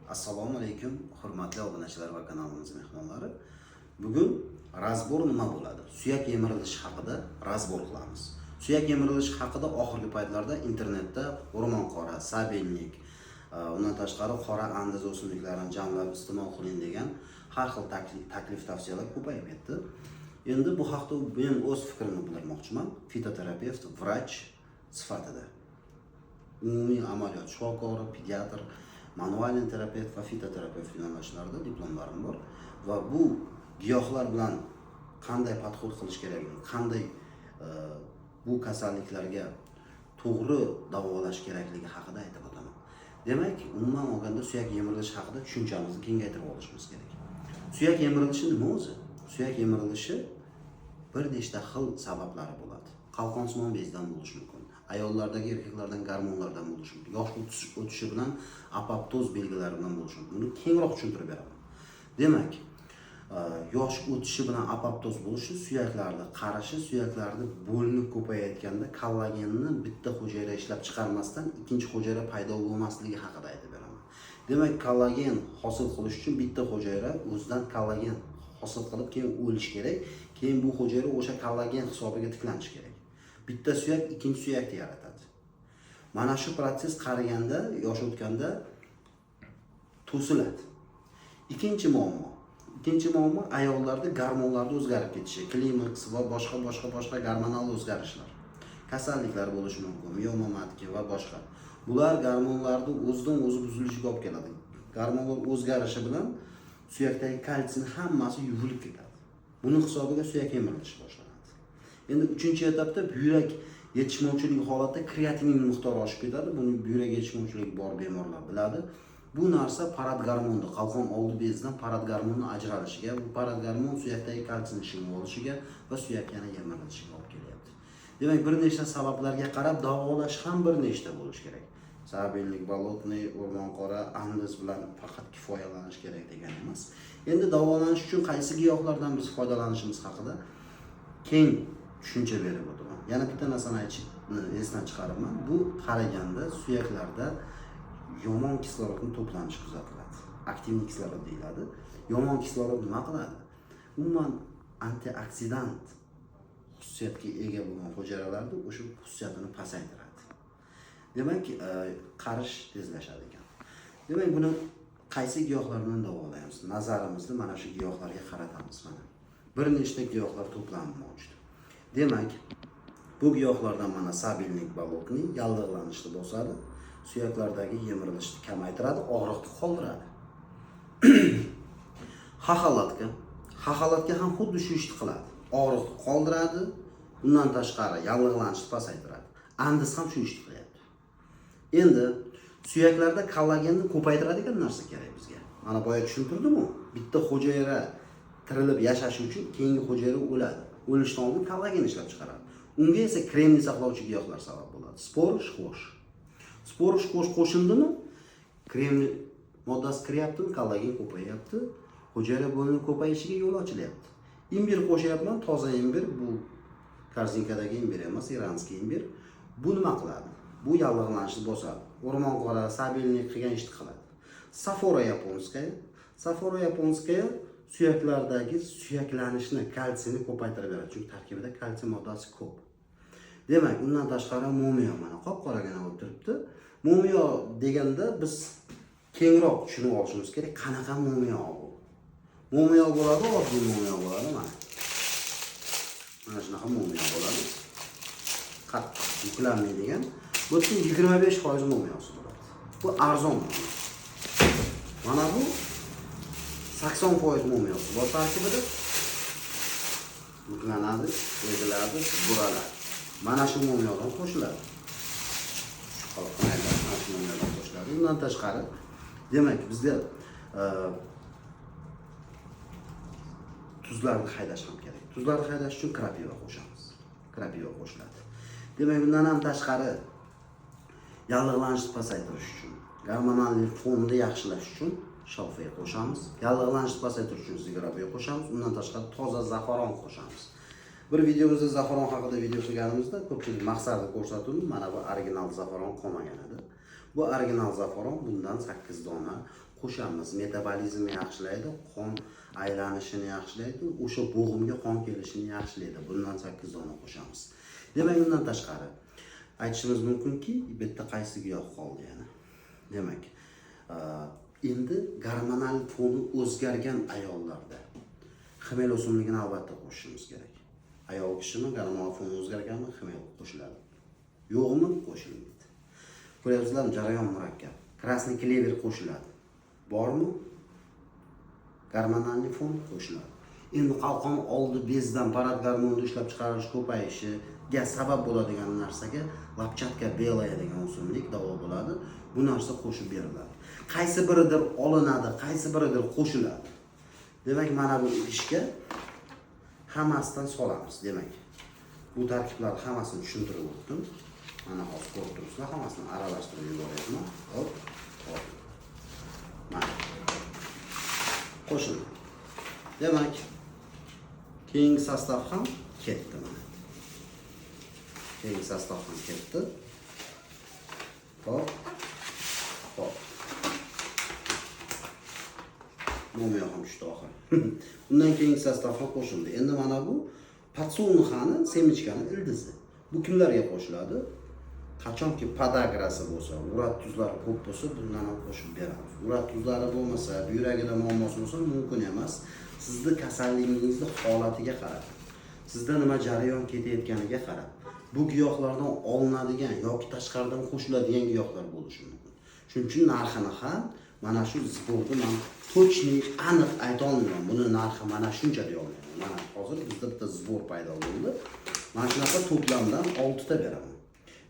Assalomu alaykum, hurmatli obunachilar va kanalimiz mehmonlari. Bugun razbor nima bo'ladi? Suyak yemirilishi haqida razbor qilamiz. Suyak yemirilishi haqida oxirgi paytlarda internetda o'rmon qora, sabelnik, undan tashqari qora andaz o'simliklarini jamlab iste'mol qiling degan har xil taklif tavsiyalar ko'payib ketdi. Endi bu haqda men o'z fikrimni bildirmoqchiman. Fitoterapevt, vrach sifatida. Umumiy amaliyot shifokori, pediatr, manual terapevt va fitoterapevt yo'nalishlarida diplomlarim bor va bu giyohlar bilan qanday podxod qilish kerakligini, qanday bu kasalliklarga to'g'ri davolash kerakligi haqida aytib o'taman. Demak, umuman olganda suyak yemirilishi haqida tushunchamizni kengaytirib olishimiz kerak. Suyak yemirilishi nima o'zi? Suyak yemirilishi bir nechta xil sabablari bo'ladi. Qalqonsimon bezdan bo'lishi mumkin. Ayollardagi erkaklardan gormonlardan bo'lishi mumkin. Yosh o'tishi bilan apoptoz belgilari bilan bo'lishi mumkin. Buni kengroq tushuntirib beraman. Demak, yosh o'tishi bilan apoptoz bo'lishi suyaklarda qarishi, suyaklarda bo'linib ko'payayotganda kollagenni bitta hujayra ishlab chiqarmasdan ikkinchi hujayra paydo bo'lmasligi haqida aytib beraman. Demak, kollagen hosil qilish uchun bitta hujayra o'zidan kollagen hosil qilib keyin o'lish kerak. Keyin bu hujayra o'sha kollagen hisobiga tiklanishi kerak. Bitta suyak ikkinchi suyakni yaratadi. Mana shu proses qariganda, yosh o'tganda to'siladi. Ikkinchi muammo ayollarda gormonlarda o'zgarib ketishi, klimaks va boshqa gormonal o'zgarishlar. Kasalliklar bo'lishi mumkin, miomomatika va boshqa. Bular gormonlarning o'zidan o'zi buzilishiga olib keladi. Gormonlar o'zgarishi bilan suyakdagi kalsiyning hammasi yuvilib ketadi. Buning hisobiga suyak yemirilishi boshlanadi. Endi 3-etapda buyrak yetishmovchiligi holatda kreatinin miqdori oshib ketadi. Buni buyrak yetishmovchiligi bor bemorlar biladi. Bu narsa parad gormoni, qalqon oldi bezidan parad gormoni ajralishiga, bu parad gormon suyakdagi kalsiyni ishini olishiga va suyak yana yemirilishiga olib kelyapti. Demak, bir nechta sabablarga qarab davolash ham bir nechta bo'lishi kerak. Sabellik, bolotniy, o'rmon qora, andaz bilan faqat kifoyalanish kerak degan emas. Endi davolanish uchun qaysi giyohlardan biz foydalanishimiz haqida keng tushuncha berib o'taman. Yana bitta narsani aytishni esdan chiqaraman. Bu qaraganda suyaklarda yomon kislorodning to'planishi kuzatiladi. Aktiv kislorod deyiladi. Yomon kislorod nima qiladi? Umuman antioksidant xususiyatga ega bo'lgan hujayralarni o'sha xususiyatini pasaytiradi. Demak, qarish tezlashadi ekan. Demak, buni qaysi giyohlar bilan davolaymiz? Nazarimizni mana shu giyohlarga qaratamiz mana. Bir nechta giyohlar to'plami mavjud. Demak, bu giyohlardan mana sabelnik, bolotniy yallig'lanishni bosadi, suyaklardagi yemirilishni kamaytiradi, og'riqni qoldiradi. Xaxalatka ham xuddi shu ishni qiladi. Og'riqni qoldiradi, undan tashqari yallig'lanishni pasaytiradi. Andaz ham shu ishni qilyapti. Endi suyaklarda kollagenni ko'paytiradigan narsa kerak bizga. Mana boya tushuntirdim-ku, bitta hujayra tirilib yashashi uchun keyingi hujayra o'ladi. O'lishdan oldin kollagen ishlab chiqaradi. Unga esa kremni saqlovchi giyohlar sabab bo'ladi. Spor ishqo'sh qo'shildimi, kremni moddasi kiryaptimi, kollagen ko'payapti, hujayra bo'linib ko'payishiga yo'l ochilyapti. Imbir qo'shyapman, toza imbir, bu korzinkadagi imbir emas, iranskiy imbir. Bu nima qiladi? Bu yallig'lanishni bosadi. O'rmon qora, sabelnik qilgan ishni qiladi. Safora yaponskaya suyaklardagi suyaklanishni, kalsiyni ko'paytirib beradi. Chunki tarkibida kalsiy moddasi ko'p. Demak, undan tashqari momiyo mana qop-qoragina bo'lib turibdi. Momiyo deganda biz kengroq tushunib olishimiz kerak. Qanaqa momiyo bu? Momiyo bo'ladi, oddiy momiyo bo'ladi mana. Mana shunaqa momiyo bo'ladi. Qattiq yuklanmaydigan. Bu 25% momiyosi bo'ladi. Bu arzon. Mana bu 80% momiyosi bor tarkibida. Yuklanadi, o'ziladi, buraladi. Mana shu momiyodan qo'shiladi. Undan tashqari, demak, bizga tuzlarni haydash ham kerak. Tuzlarni haydash uchun krapiva qo'shamiz. Krapiva qo'shiladi. Demak, bundan ham tashqari yallig'lanishni pasaytirish uchun, gormonal fonni yaxshilash uchun shalfey qo'shamiz. Yallig'lanishni pasaytirish uchun zigrabiy qo'shamiz. Undan tashqari toza zafaron qo'shamiz. Bir videomizda zafaron haqida video qilganimizda ko'pchilik maqsadni ko'rsatdim. Mana bu original zafaron qolmagan edi. Bu original zafaron bundan 8 dona qo'shamiz. Metabolizmni yaxshilaydi, qon aylanishini yaxshilaydi, o'sha bo'g'imga qon kelishini yaxshilaydi. Bundan 8 dona qo'shamiz. Demak, undan tashqari aytishimiz mumkinki, bitta qaysi giyoh qoldi yana. Demak, endi gormonal foni o'zgargan ayollarda xmel o'simligini albatta qo'shishimiz kerak. Ayol kishini gormonal foni o'zgarganmi, xmel qo'shiladi. Yo'qmi, qo'shilmaydi. Ko'ryapsizlarmi, jarayon murakkab. Krasniy klever qo'shiladi. Bormi? Gormonal fon qo'shiladi. Endi qalqon oldi bezdan parad gormonni ishlab chiqarish ko'payishiga sabab bo'ladigan narsaga lapchatka belaya degan o'simlik davo bo'ladi. Bu narsa qo'shib beriladi. Qaysi biridir olinadi, qaysi biridir qo'shiladi. Demak, mana bu ishga hammasidan solamiz. Demak, bu tarkiblar hammasini tushuntirib o'tdim. Mana hozir ko'rib turibsizlar, hammasini aralashtirib yuboryapman. Hop, hop. Mana qo'shildi. Demak, keyingi sostav ham ketdi mana. Keyingi sostav ham ketdi. Hop. Hop. Nomi ham tushdi oxir. Undan keyingi sostav ham qo'shildi. Endi mana bu podsolnixani, semichkani ildizi. Bu kimlarga qo'shiladi? Qachonki podagrasi bo'lsa, urat tuzlari ko'p bo'lsa, bundan ham qo'shib beramiz. Urat tuzlari bo'lmasa, yuragida muammosi bo'lsa, mumkin emas. Sizni kasalligingizning holatiga qarab, sizda nima jarayon ketayotganiga qarab, bu giyohlardan olinadigan yoki tashqaridan qo'shiladigan giyohlar bo'lishi mumkin. Shuning uchun narxini ham mana shu zborda men точный aniq ayta olmayman. Buni narxi mana shuncha deya olmayman. Mana hozir bizda bitta zbor paydo bo'ldi. Mana shunaqa to'plamdan 6 ta beraman.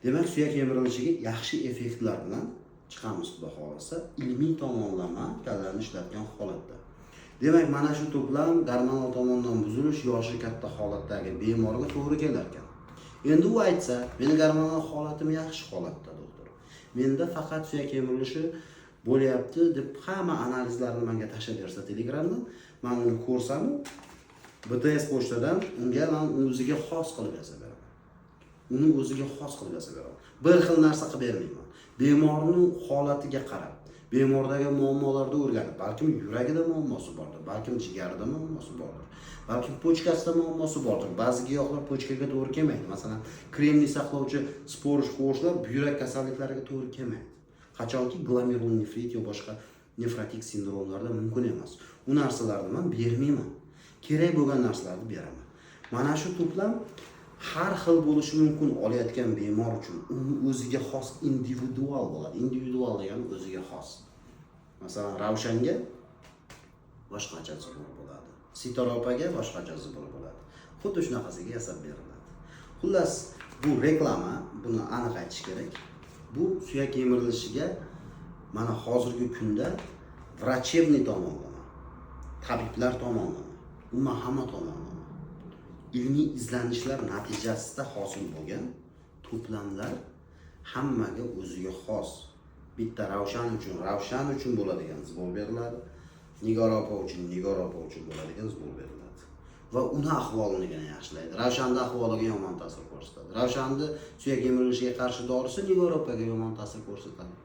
Demak, suyak yemirilishiga yaxshi effektlar bilan chiqamiz, xudo xolasa, ilmiy tomonlama kallani ishlatgan holatda. Demak, mana shu to'plam gormonal tomondan buzilish yoshi katta holatdagi bemorga to'g'ri kelar ekan. Endi u aytsa, meni gormonal holatim yaxshi holatda, doktor. Menda faqat suyak yemirilishi bo'lyapti deb hamma analizlarni menga tashlab bersa Telegramdan, men uni ko'rsam, BTS pochtadan unga men o'ziga xos qilib yozib beraman. Uni o'ziga xos qilib yozib beraman. Bir xil narsa qilib bermayman. Bemorning holatiga qarab, bemordagi muammolarni o'rganib, balkim yuragida muammosi bordir, balkim jigarida muammosi bordir, balkim pochkasida muammosi bordir. Ba'zi giyohlar pochkaga to'g'ri kelmaydi. Masalan, kremniy saqlovchi sporish qo'shlar buyrak kasalliklariga to'g'ri kelmaydi. Qachonki glomerulonefrit yoki boshqa nefrotik sindromlarda mumkin emas. U narsalarni men bermayman. Kerak bo'lgan narsalarni beraman. Mana shu to'plam har xil bo'lishi mumkin olayotgan bemor uchun o'ziga xos individual bo'ladi. Individual degani o'ziga xos. Masalan, Ravshanga boshqacha zubur bo'ladi. Sitaropaga boshqacha zubur bo'ladi. Xuddi shunaqasiga yasab beriladi. Xullas, bu reklama, buni aniq aytish kerak. Bu suyak yemirilishiga mana hozirgi kunda vrachebniy tomonlama, tabiblar tomonlama, umuman hamma tomonlama ilmiy izlanishlar natijasida hosil bo'lgan to'plamlar hammaga o'ziga xos. Bitta Ravshan uchun bo'ladigan zbor beriladi. Nigor opa uchun bo'ladigan zbor beriladi. Va uni ahvolini yaxshilaydi. Ravshanning ahvoliga yomon ta'sir ko'rsatadi. Ravshanning suyak yemirilishiga qarshi dorisi Nigor opaga yomon ta'sir ko'rsatadi.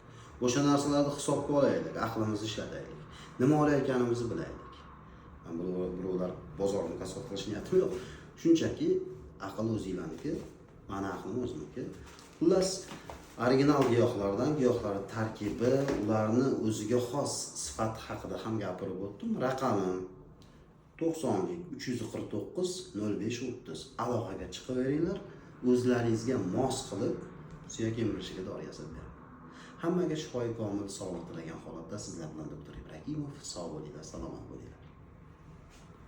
O'sha narsalarni hisobga olaylik, aqlimizni ishlataylik. Nima olayotganimizni bilaylik. Men birovlar bozorni kasod qilish niyatim yo'q. Shunchaki aql o'zinglarniki, meni aqlim o'zimniki. Xullas, original giyohlar tarkibi, ularni o'ziga xos sifat haqida ham gapirib o'tdim. Raqamim 90 349 0530. Aloqaga chiqaveringlar, o'zlaringizga mos qilib suyak yemirilishiga dori yasab bering. Hammaga shifoyi komil sog'lik tilagan holatda sizlar bilan doktor Ibragimov sog' bo'linglar, salomat bo'linglar.